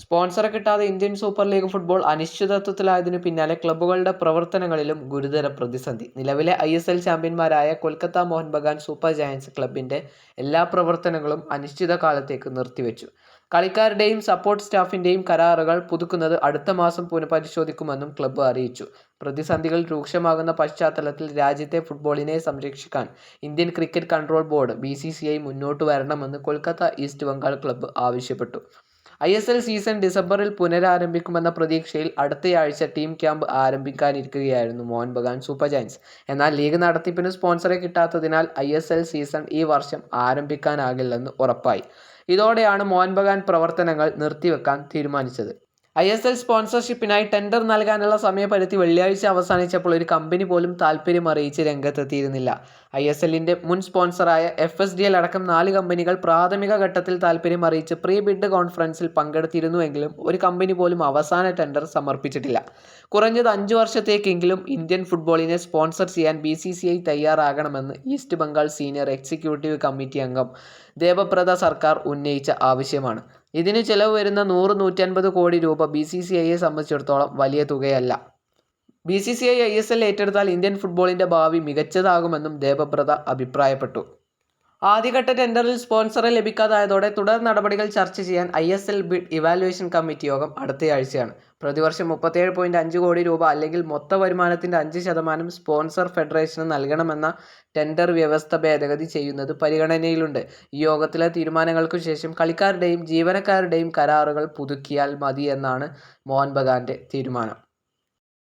സ്പോൺസറെ കിട്ടാതെ Indian super league football അനിശ്ചിതത്വത്തിലായതിനു പിന്നാലെ ക്ലബ്ബുകളുടെ പ്രവർത്തനങ്ങളിലും ഗുരുതര പ്രതിസന്ധി. നിലവിലെ ISL ചാമ്പ്യന്മാരായ കൊൽക്കത്ത മോഹൻ ബഗാൻ സൂപ്പർ ജയൻസ് ക്ലബിന്റെ എല്ലാ പ്രവർത്തനങ്ങളും അനിശ്ചിതകാലത്തേക്ക് നിർത്തിവെച്ചു. കളിക്കാരുടെയും സപ്പോർട്ട് സ്റ്റാഫിന്റെയും കരാറുകൾ പുതുക്കുന്നത് അടുത്ത മാസം പുനഃപരിശോധിക്കുമെന്നും ക്ലബ്ബ് അറിയിച്ചു. പ്രതിസന്ധികൾ രൂക്ഷമാകുന്ന പശ്ചാത്തലത്തിൽ രാജ്യത്തെ ഫുട്ബോളിനെ സംരക്ഷിക്കാൻ Indian cricket control board BCCI മുന്നോട്ടു വരണമെന്ന് കൊൽക്കത്ത ഈസ്റ്റ് ബംഗാൾ ക്ലബ്ബ് ആവശ്യപ്പെട്ടു. ISL സീസൺ ഡിസംബറിൽ പുനരാരംഭിക്കുമെന്ന പ്രതീക്ഷയിൽ അടുത്തയാഴ്ച ടീം ക്യാമ്പ് ആരംഭിക്കാനിരിക്കുകയായിരുന്നു മോഹൻ ബഗാൻ സൂപ്പർ ജയൻസ്. എന്നാൽ ലീഗ് നടത്തിപ്പിന് സ്പോൺസറെ കിട്ടാത്തതിനാൽ ISL സീസൺ ഈ വർഷം ആരംഭിക്കാനാകില്ലെന്ന് ഉറപ്പായി. ഇതോടെയാണ് മോഹൻ ബഗാൻ പ്രവർത്തനങ്ങൾ നിർത്തിവെക്കാൻ തീരുമാനിച്ചത്. ISL സ്പോൺസർഷിപ്പിനായി ടെൻഡർ നൽകാനുള്ള സമയപരിധി വെള്ളിയാഴ്ച അവസാനിച്ചപ്പോൾ ഒരു കമ്പനി പോലും താൽപ്പര്യം അറിയിച്ച് രംഗത്തെത്തിയിരുന്നില്ല. ISLന്റെ മുൻ സ്പോൺസറായ FSDL അടക്കം 4 കമ്പനികൾ പ്രാഥമിക ഘട്ടത്തിൽ താൽപ്പര്യം അറിയിച്ച് പ്രീ ബിഡ് കോൺഫറൻസിൽ പങ്കെടുത്തിരുന്നുവെങ്കിലും ഒരു കമ്പനി പോലും അവസാന ടെൻഡർ സമർപ്പിച്ചിട്ടില്ല. കുറഞ്ഞത് 5 വർഷത്തേക്കെങ്കിലും ഇന്ത്യൻ ഫുട്ബോളിനെ സ്പോൺസർ ചെയ്യാൻ BCCI തയ്യാറാകണമെന്ന് east Bengal senior executive committee അംഗം ദേബബ്രത സർക്കാർ ഉന്നയിച്ച ആവശ്യമാണ്. ഇതിന് ചെലവ് വരുന്ന 100-150 കോടി രൂപ BCCIയെ സംബന്ധിച്ചിടത്തോളം വലിയ തുകയല്ല. BCCI ISL ഏറ്റെടുത്താൽ ഇന്ത്യൻ ഫുട്ബോളിന്റെ ഭാവി മികച്ചതാകുമെന്നും ദേബബ്രത അഭിപ്രായപ്പെട്ടു. ആദ്യഘട്ട ടെൻഡറിൽ സ്പോൺസറെ ലഭിക്കാതായതോടെ തുടർ നടപടികൾ ചർച്ച ചെയ്യാൻ ISL ബിഡ് ഇവാലുവേഷൻ കമ്മിറ്റി യോഗം അടുത്തയാഴ്ചയാണ്. പ്രതിവർഷം 37.5 കോടി രൂപ അല്ലെങ്കിൽ മൊത്ത വരുമാനത്തിന്റെ 5% സ്പോൺസർ ഫെഡറേഷന് നൽകണമെന്ന ടെൻഡർ വ്യവസ്ഥ ഭേദഗതി ചെയ്യുന്നത് പരിഗണനയിലുണ്ട്. ഈ യോഗത്തിലെ തീരുമാനങ്ങൾക്കു ശേഷം കളിക്കാരുടെയും ജീവനക്കാരുടെയും കരാറുകൾ പുതുക്കിയാൽ മതിയെന്നാണ് മോഹൻ ബഗാന്റെ തീരുമാനം.